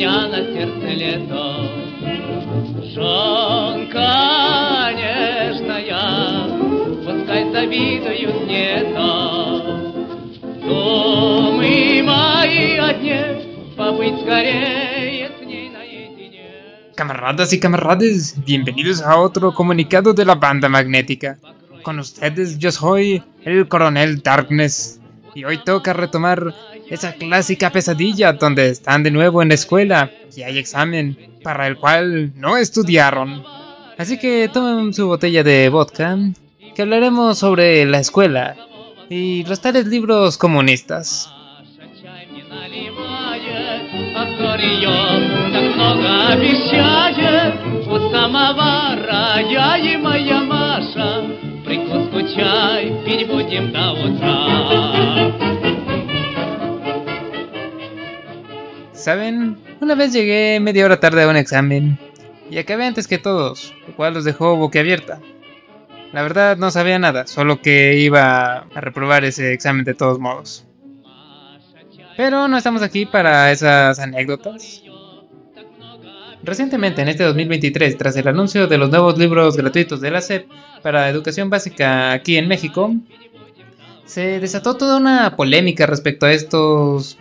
меня на сердце лето. Жен, конечно, пускай завидуют мне-то. Думы мои одни, побыть скорее с ней наедине. Camaradas y camarades, bienvenidos a otro comunicado de la banda magnética. Con ustedes yo soy el Coronel Darkness y hoy toca retomar esa clásica pesadilla donde están de nuevo en la escuela y hay examen para el cual no estudiaron. Así que tomen su botella de vodka, que hablaremos sobre la escuela y los tales libros comunistas. Чай мне наливает, а вскоре ее так много обещает. У самовара я и моя Маша прикуску чай пить будем до утра. ¿Saben? Una vez llegué media hora tarde a un examen y acabé antes que todos, lo cual los dejó boquiabierta. La verdad no sabía nada, solo que iba a reprobar ese examen de todos modos. Pero no estamos aquí para esas anécdotas. Recientemente, en este 2023, tras el anuncio de los nuevos libros gratuitos de la SEP para educación básica aquí en México, se desató toda una polémica respecto a estos,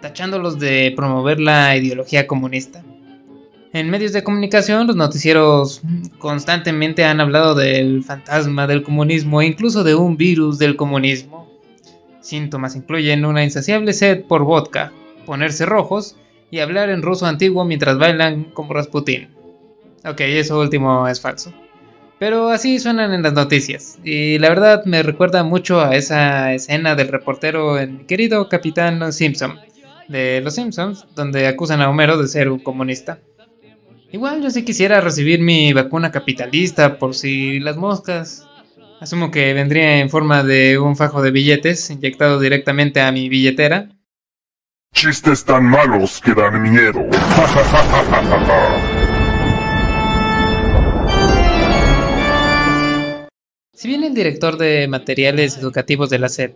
tachándolos de promover la ideología comunista. En medios de comunicación, los noticieros constantemente han hablado del fantasma del comunismo e incluso de un virus del comunismo. Síntomas incluyen una insaciable sed por vodka, ponerse rojos y hablar en ruso antiguo mientras bailan como Rasputín. Ok, eso último es falso. Pero así suenan en las noticias, y la verdad me recuerda mucho a esa escena del reportero en mi querido Capitán Simpson, de Los Simpsons, donde acusan a Homero de ser un comunista. Igual yo sí quisiera recibir mi vacuna capitalista por si las moscas. Asumo que vendría en forma de un fajo de billetes inyectado directamente a mi billetera. Chistes tan malos que dan miedo. Si bien el director de materiales educativos de la SEP,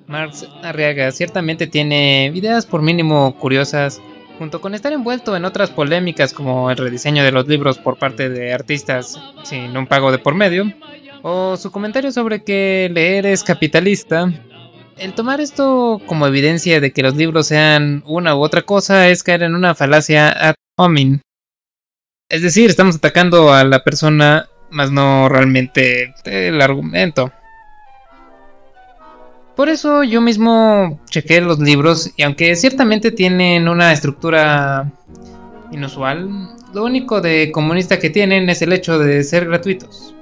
Marx Arriaga, ciertamente tiene ideas por mínimo curiosas, junto con estar envuelto en otras polémicas como el rediseño de los libros por parte de artistas sin un pago de por medio, o su comentario sobre que leer es capitalista, el tomar esto como evidencia de que los libros sean una u otra cosa es caer en una falacia ad hominem. Es decir, estamos atacando a la persona, más no realmente el argumento. Por eso yo mismo chequé los libros y aunque ciertamente tienen una estructura inusual, lo único de comunista que tienen es el hecho de ser gratuitos.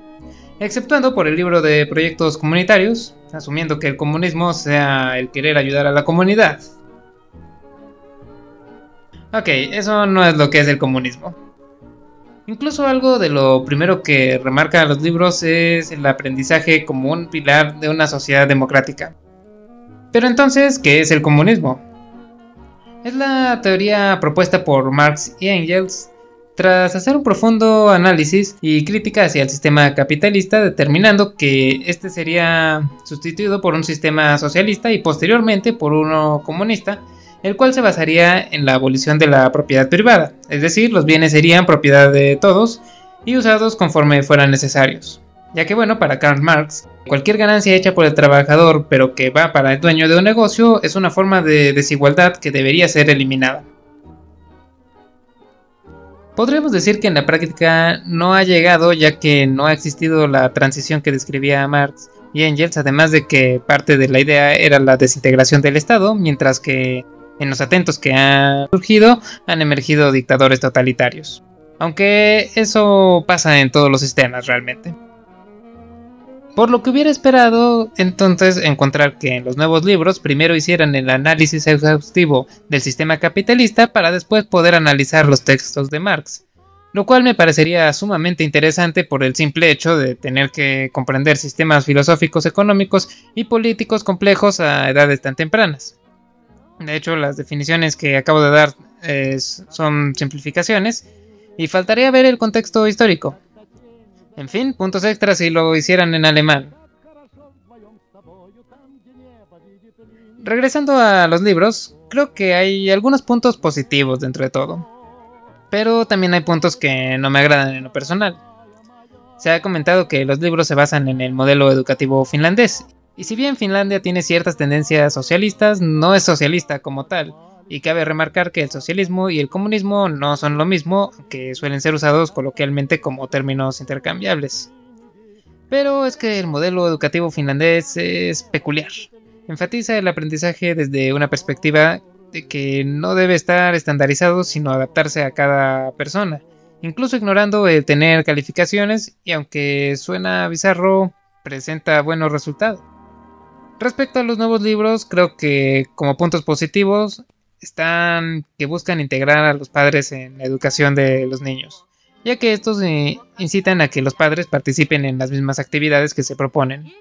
Exceptuando por el libro de proyectos comunitarios, asumiendo que el comunismo sea el querer ayudar a la comunidad. Ok, eso no es lo que es el comunismo. Incluso algo de lo primero que remarca los libros es el aprendizaje como un pilar de una sociedad democrática. Pero entonces, ¿qué es el comunismo? Es la teoría propuesta por Marx y Engels tras hacer un profundo análisis y crítica hacia el sistema capitalista, determinando que este sería sustituido por un sistema socialista y posteriormente por uno comunista, el cual se basaría en la abolición de la propiedad privada, es decir, los bienes serían propiedad de todos y usados conforme fueran necesarios. Ya que bueno, para Karl Marx, cualquier ganancia hecha por el trabajador pero que va para el dueño de un negocio es una forma de desigualdad que debería ser eliminada. Podríamos decir que en la práctica no ha llegado, ya que no ha existido la transición que describía Marx y Engels, además de que parte de la idea era la desintegración del Estado, mientras que en los atentos que han surgido han emergido dictadores totalitarios. Aunque eso pasa en todos los sistemas realmente. Por lo que hubiera esperado entonces encontrar que en los nuevos libros primero hicieran el análisis exhaustivo del sistema capitalista para después poder analizar los textos de Marx, lo cual me parecería sumamente interesante por el simple hecho de tener que comprender sistemas filosóficos, económicos y políticos complejos a edades tan tempranas. De hecho, las definiciones que acabo de dar son simplificaciones y faltaría ver el contexto histórico. En fin, puntos extras si lo hicieran en alemán. Regresando a los libros, creo que hay algunos puntos positivos dentro de todo. pero también hay puntos que no me agradan en lo personal. Se ha comentado que los libros se basan en el modelo educativo finlandés, y si bien Finlandia tiene ciertas tendencias socialistas, no es socialista como tal, y cabe remarcar que el socialismo y el comunismo no son lo mismo, aunque suelen ser usados coloquialmente como términos intercambiables. Pero es que el modelo educativo finlandés es peculiar. Enfatiza el aprendizaje desde una perspectiva de que no debe estar estandarizado, sino adaptarse a cada persona, incluso ignorando el tener calificaciones, y aunque suena bizarro, presenta buenos resultados. Respecto a los nuevos libros, creo que como puntos positivos están que buscan integrar a los padres en la educación de los niños, ya que estos incitan a que los padres participen en las mismas actividades que se proponen.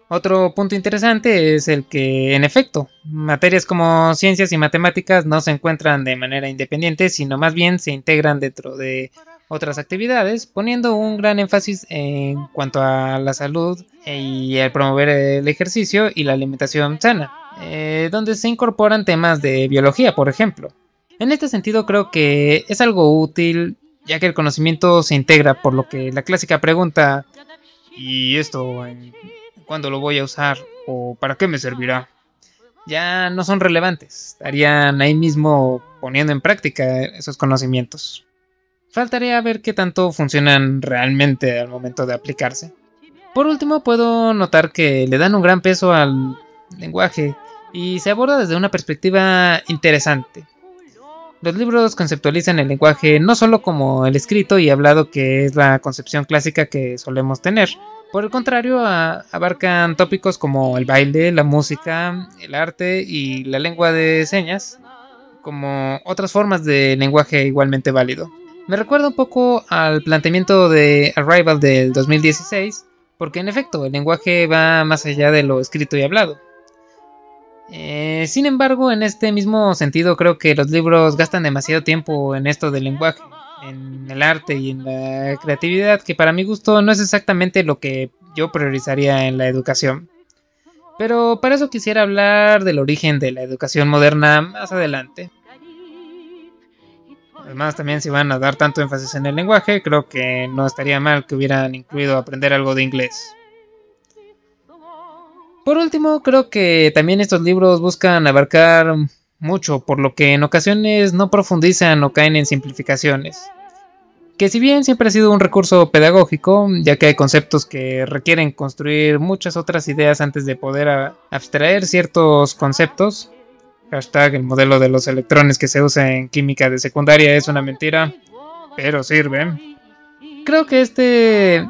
Otro punto interesante es el que, en efecto, materias como ciencias y matemáticas no se encuentran de manera independiente, sino más bien se integran dentro de otras actividades, poniendo un gran énfasis en cuanto a la salud y al promover el ejercicio y la alimentación sana, donde se incorporan temas de biología, por ejemplo. En este sentido creo que es algo útil, ya que el conocimiento se integra, por lo que la clásica pregunta ¿y esto cuándo lo voy a usar o para qué me servirá? Ya no son relevantes, estarían ahí mismo poniendo en práctica esos conocimientos. Faltaría ver qué tanto funcionan realmente al momento de aplicarse. Por último, puedo notar que le dan un gran peso al lenguaje y se aborda desde una perspectiva interesante. Los libros conceptualizan el lenguaje no solo como el escrito y hablado, que es la concepción clásica que solemos tener. Por el contrario, abarcan tópicos como el baile, la música, el arte y la lengua de señas, como otras formas de lenguaje igualmente válido. Me recuerda un poco al planteamiento de Arrival del 2016, porque en efecto el lenguaje va más allá de lo escrito y hablado. Sin embargo, en este mismo sentido creo que los libros gastan demasiado tiempo en esto del lenguaje, en el arte y en la creatividad, que para mi gusto no es exactamente lo que yo priorizaría en la educación. Pero para eso quisiera hablar del origen de la educación moderna más adelante. Además, también si van a dar tanto énfasis en el lenguaje, creo que no estaría mal que hubieran incluido aprender algo de inglés. Por último, creo que también estos libros buscan abarcar mucho, por lo que en ocasiones no profundizan o caen en simplificaciones. Que si bien siempre ha sido un recurso pedagógico, ya que hay conceptos que requieren construir muchas otras ideas antes de poder abstraer ciertos conceptos. Hashtag el modelo de los electrones que se usa en química de secundaria es una mentira, pero sirve. Creo que este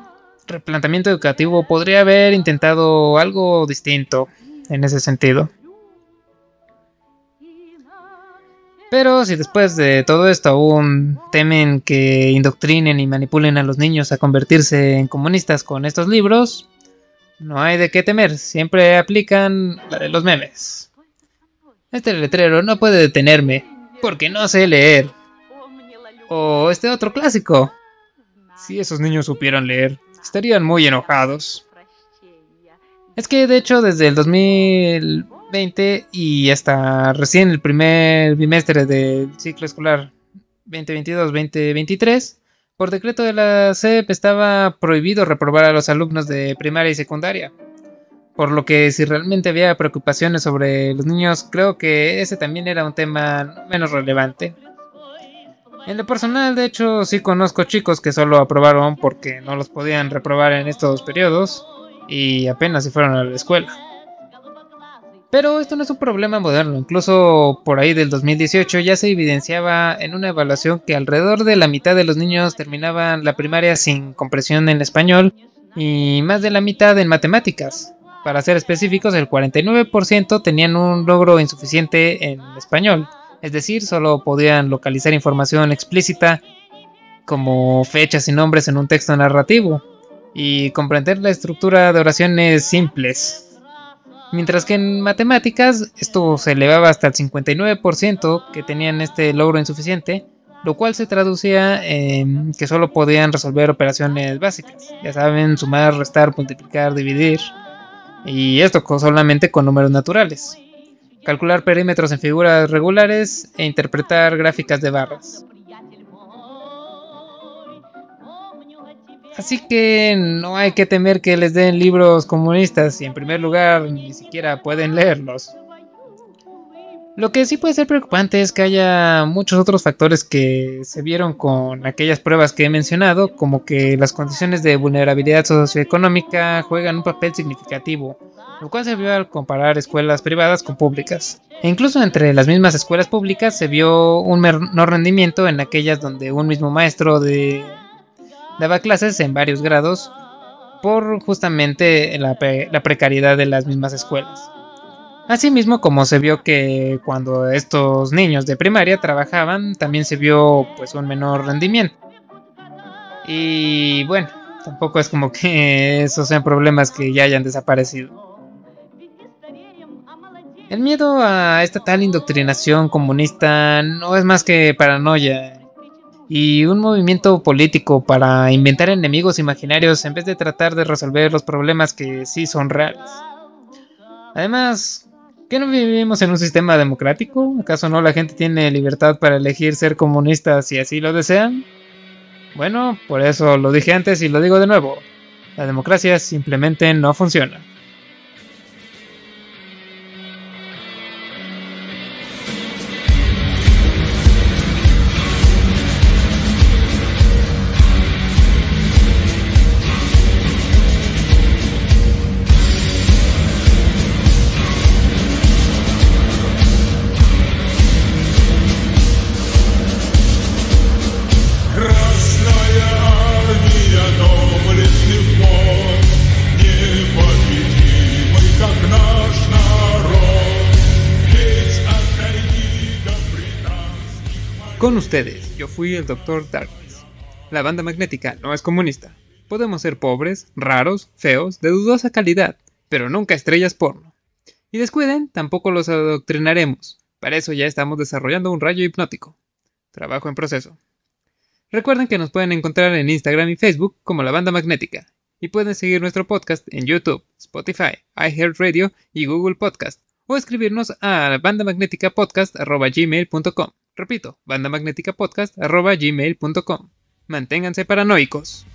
replanteamiento educativo podría haber intentado algo distinto en ese sentido. Pero si después de todo esto aún temen que indoctrinen y manipulen a los niños a convertirse en comunistas con estos libros, no hay de qué temer, siempre aplican la de los memes. Este letrero no puede detenerme, porque no sé leer. O este otro clásico. Si esos niños supieran leer, estarían muy enojados. Es que de hecho desde el 2020 y hasta recién el primer bimestre del ciclo escolar 2022-2023, por decreto de la SEP estaba prohibido reprobar a los alumnos de primaria y secundaria. Por lo que si realmente había preocupaciones sobre los niños, creo que ese también era un tema menos relevante. En lo personal, de hecho, sí conozco chicos que solo aprobaron porque no los podían reprobar en estos periodos y apenas se fueron a la escuela. Pero esto no es un problema moderno, incluso por ahí del 2018 ya se evidenciaba en una evaluación que alrededor de la mitad de los niños terminaban la primaria sin comprensión en español y más de la mitad en matemáticas. Para ser específicos, el 49% tenían un logro insuficiente en español, es decir, solo podían localizar información explícita como fechas y nombres en un texto narrativo y comprender la estructura de oraciones simples. Mientras que en matemáticas esto se elevaba hasta el 59% que tenían este logro insuficiente, lo cual se traducía en que solo podían resolver operaciones básicas, ya saben, sumar, restar, multiplicar, dividir. Y esto solamente con números naturales. calcular perímetros en figuras regulares e interpretar gráficas de barras. Así que no hay que temer que les den libros comunistas y en primer lugar ni siquiera pueden leerlos. Lo que sí puede ser preocupante es que haya muchos otros factores que se vieron con aquellas pruebas que he mencionado, como que las condiciones de vulnerabilidad socioeconómica juegan un papel significativo, lo cual se vio al comparar escuelas privadas con públicas. E incluso entre las mismas escuelas públicas se vio un menor rendimiento en aquellas donde un mismo maestro daba clases en varios grados por justamente la precariedad de las mismas escuelas. Asimismo, como se vio que cuando estos niños de primaria trabajaban, también se vio pues un menor rendimiento. Y bueno, tampoco es como que esos sean problemas que ya hayan desaparecido. El miedo a esta tal indoctrinación comunista no es más que paranoia y un movimiento político para inventar enemigos imaginarios en vez de tratar de resolver los problemas que sí son reales. Además, ¿qué no vivimos en un sistema democrático? ¿Acaso no la gente tiene libertad para elegir ser comunista si así lo desean? Bueno, por eso lo dije antes y lo digo de nuevo. La democracia simplemente no funciona. Con ustedes, yo fui el Dr. Darkness. La banda magnética no es comunista. Podemos ser pobres, raros, feos, de dudosa calidad, pero nunca estrellas porno. Y descuiden, tampoco los adoctrinaremos. Para eso ya estamos desarrollando un rayo hipnótico. Trabajo en proceso. Recuerden que nos pueden encontrar en Instagram y Facebook como La Banda Magnética. Y pueden seguir nuestro podcast en YouTube, Spotify, iHeartRadio y Google Podcast. O escribirnos a bandamagneticapodcast@gmail.com. Repito, bandamagneticapodcast@gmail.com. Manténganse paranoicos.